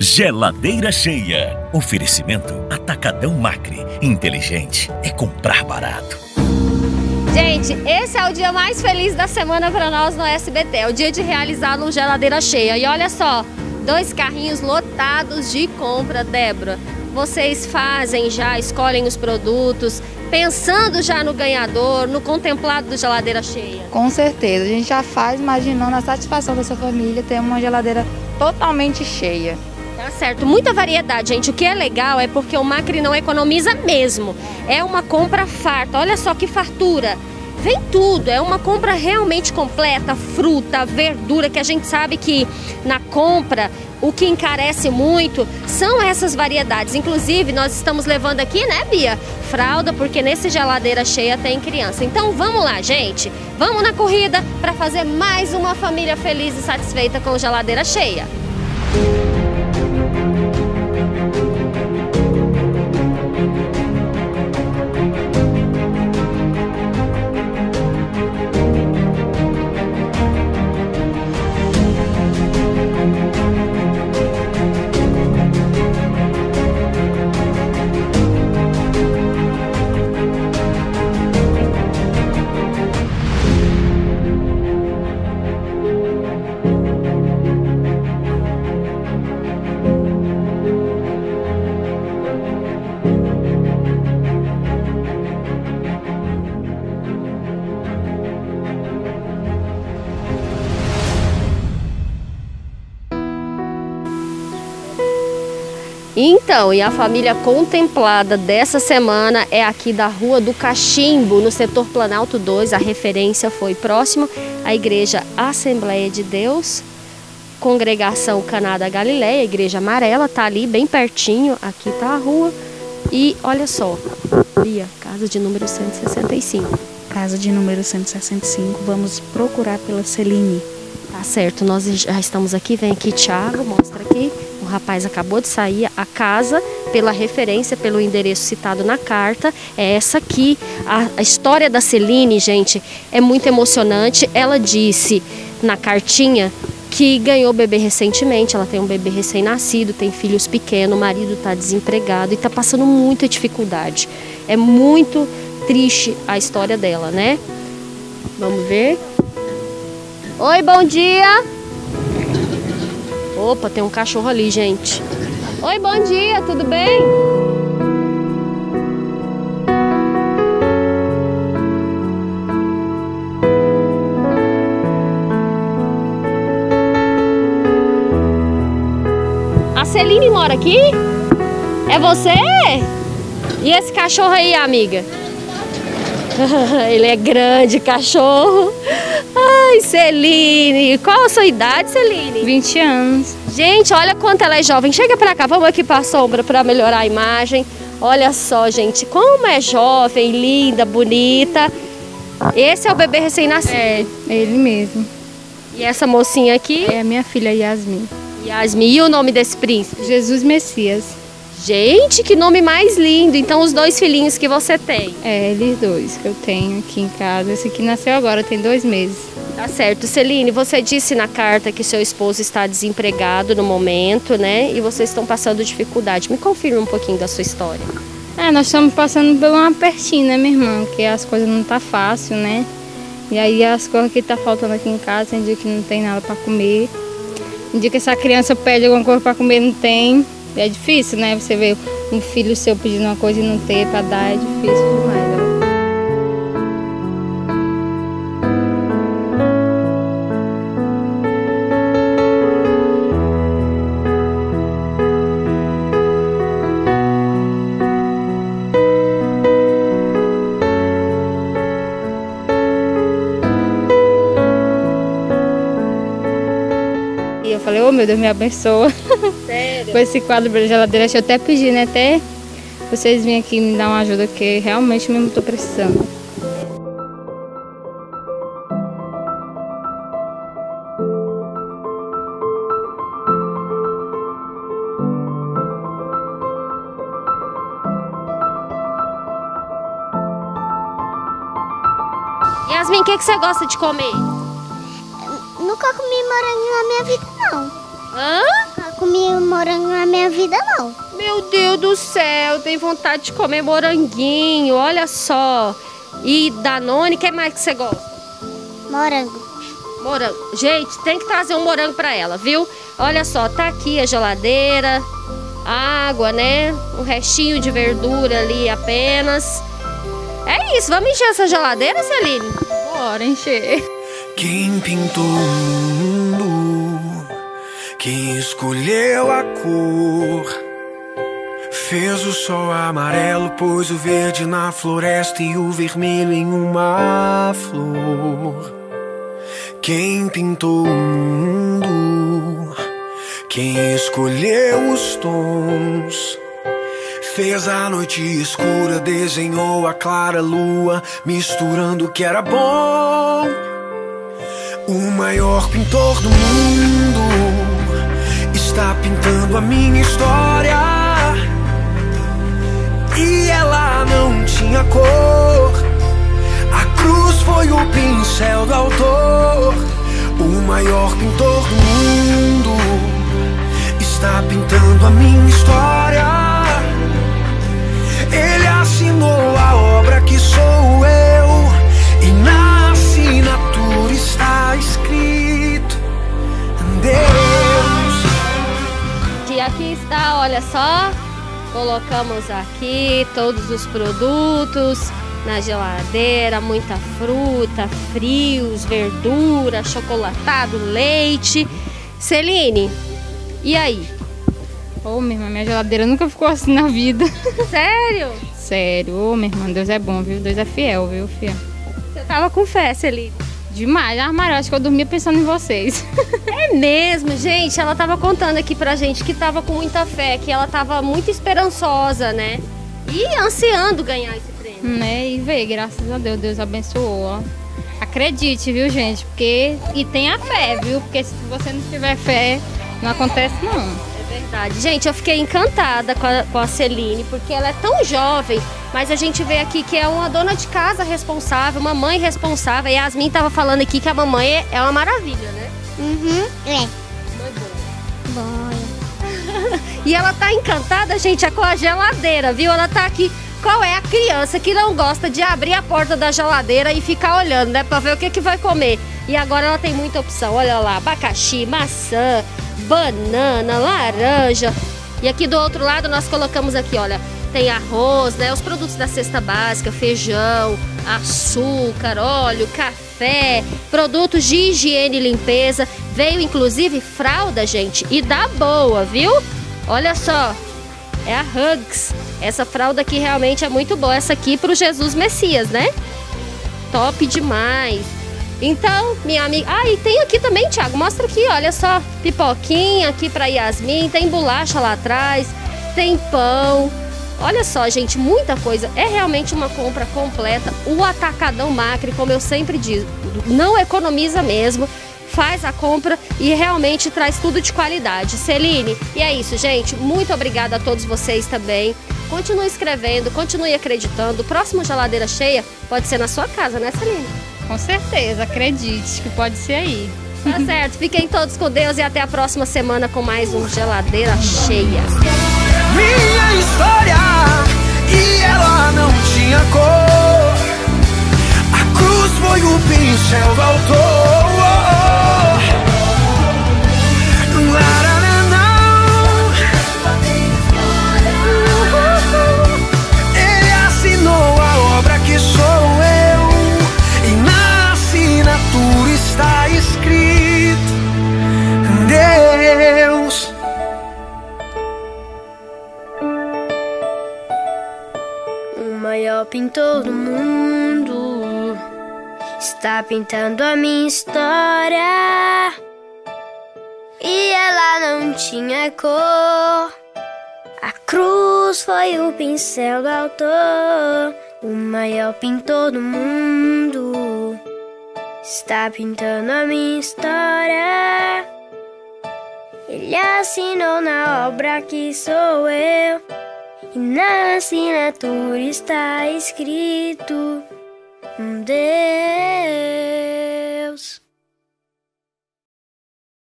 Geladeira cheia. Oferecimento Atacadão Macri. Inteligente é comprar barato. Gente, esse é o dia mais feliz da semana para nós no SBT. É o dia de realizar no Geladeira Cheia. E olha só, 2 carrinhos lotados de compra, Débora. Vocês fazem já, escolhem os produtos, pensando já no ganhador, no contemplado do Geladeira Cheia? Com certeza, a gente já faz imaginando a satisfação dessa família ter uma geladeira totalmente cheia. Tá certo, muita variedade, gente. O que é legal é porque o Macri não economiza mesmo. É uma compra farta, olha só que fartura. Vem tudo, é uma compra realmente completa, fruta, verdura, que a gente sabe que na compra o que encarece muito são essas variedades. Inclusive, nós estamos levando aqui, né, Bia? Fralda, porque nesse Geladeira Cheia tem criança. Então vamos lá, gente. Vamos na corrida para fazer mais uma família feliz e satisfeita com Geladeira Cheia. Então, e a família contemplada dessa semana é aqui da Rua do Cachimbo, no setor Planalto 2. A referência foi próximo à Igreja Assembleia de Deus, Congregação Caná da Galileia, a Igreja Amarela, tá ali bem pertinho, aqui tá a rua. E olha só, Bia, casa de número 165. Casa de número 165, vamos procurar pela Celine. Tá certo, nós já estamos aqui, vem aqui, Thiago, mostra aqui. O rapaz acabou de sair, a casa, pela referência, pelo endereço citado na carta, é essa aqui. A história da Celine, gente, é muito emocionante. Ela disse na cartinha que ganhou bebê recentemente, ela tem um bebê recém-nascido, tem filhos pequenos, o marido está desempregado e está passando muita dificuldade. É muito triste a história dela, né? Vamos ver. Oi, bom dia! Opa, tem um cachorro ali, gente. Oi, bom dia, tudo bem? A Celine mora aqui? É você? E esse cachorro aí, amiga? Ele é grande, cachorro. Ai, Celine, qual a sua idade, Celine? 20 anos. Gente, olha quanto ela é jovem. Chega pra cá, vamos aqui pra sombra pra melhorar a imagem. Olha só, gente, como é jovem, linda, bonita. Esse é o bebê recém-nascido? É, ele mesmo. E essa mocinha aqui? É a minha filha Yasmin. Yasmin, e o nome desse príncipe? Jesus Messias. Gente, que nome mais lindo. Então, os 2 filhinhos que você tem? É, eles 2 que eu tenho aqui em casa. Esse aqui nasceu agora, tem 2 meses. Tá certo. Celine, você disse na carta que seu esposo está desempregado no momento, né? E vocês estão passando dificuldade. Me confirma um pouquinho da sua história. Nós estamos passando por um apertinho, né, minha irmã? Porque as coisas não tá fácil, né? E aí as coisas que tá faltando aqui em casa, tem dia que não tem nada para comer. Tem dia que essa criança pede alguma coisa para comer, não tem. É difícil, né? Você vê um filho seu pedindo uma coisa e não ter para dar, é difícil demais. Ó. E eu falei, meu Deus, me abençoa. Sério? Com esse quadro da geladeira, eu até pedi, né? Até vocês virem aqui me dar uma ajuda, que realmente mesmo estou precisando. Yasmin, o que você gosta de comer? Nunca comi morango na minha vida, não. Hã? Nunca comi comi morango na minha vida, não. Meu Deus do céu, tem vontade de comer moranguinho, olha só. E Danone, o que mais que você gosta? Morango. Morango. Gente, tem que trazer um morango pra ela, viu? Olha só, tá aqui a geladeira, água, né? Um restinho de verdura ali apenas. É isso, vamos encher essa geladeira, Celine? Bora encher. Quem pintou o mundo, quem escolheu a cor, fez o sol amarelo, pôs o verde na floresta e o vermelho em uma flor. Quem pintou o mundo, quem escolheu os tons, fez a noite escura, desenhou a clara lua, misturando o que era bom. O maior pintor do mundo está pintando a minha história, e ela não tinha cor. A cruz foi o pincel do autor. O maior pintor do mundo está pintando a minha história. Ele assinou a obra que sou eu, e na assinatura está escrito Deus. E aqui está, olha só. Colocamos aqui todos os produtos na geladeira, muita fruta, frios, verdura, chocolatado, leite. Celine, e aí? Ô, minha irmã, minha geladeira nunca ficou assim na vida. Sério? Sério, ô, minha irmã, Deus é bom, viu? Deus é fiel, viu, filha? Você tava com fé, Celine? Demais, Maria, acho que eu dormia pensando em vocês. É mesmo, gente, ela tava contando aqui pra gente que tava com muita fé, que ela tava muito esperançosa, né? E ansiando ganhar esse prêmio. Né? E veio, graças a Deus, Deus abençoou, ó. Acredite, viu, gente? Porque... E tenha fé, viu? Porque se você não tiver fé, não acontece, não. É verdade. Gente, eu fiquei encantada com a Celine, porque ela é tão jovem, mas a gente vê aqui que é uma dona de casa responsável, uma mãe responsável. E a Yasmin tava falando aqui que a mamãe é uma maravilha, né? Uhum, é. Mãe boa. Bora. E ela tá encantada, gente, é com a geladeira, viu? Ela tá aqui. Qual é a criança que não gosta de abrir a porta da geladeira e ficar olhando, né? Pra ver o que vai comer. E agora ela tem muita opção. Olha lá, abacaxi, maçã, banana, laranja. E aqui do outro lado nós colocamos aqui, olha, tem arroz, né? Os produtos da cesta básica, feijão, açúcar, óleo, café, produtos de higiene e limpeza. Veio inclusive fralda, gente, e dá boa, viu? Olha só, é a Hugs. Essa fralda aqui realmente é muito boa. Essa aqui pro Jesus Messias, né? Top demais. Então, minha amiga... Ah, e tem aqui também, Thiago, mostra aqui, olha só. Pipoquinha aqui pra Yasmin, tem bolacha lá atrás, tem pão. Olha só, gente, muita coisa. É realmente uma compra completa. O Atacadão Macri, como eu sempre digo, não economiza mesmo. Faz a compra e realmente traz tudo de qualidade. Celine, e é isso, gente. Muito obrigada a todos vocês também. Continue escrevendo, continue acreditando. O próximo Geladeira Cheia pode ser na sua casa, né, Celine? Com certeza, acredite que pode ser aí. Tá certo, fiquem todos com Deus e até a próxima semana com mais um Geladeira Cheia. Minha história, e ela não tinha cor. A cruz foi o pincel do autor. Ele assinou a obra que sou eu, e na assinatura está escrito Deus. O maior pintor do mundo está pintando a minha história, e ela não tinha cor. A cruz foi o pincel do autor. O maior pintor do mundo está pintando a minha história. Ele assinou na obra que sou eu, e na assinatura está escrito Deus.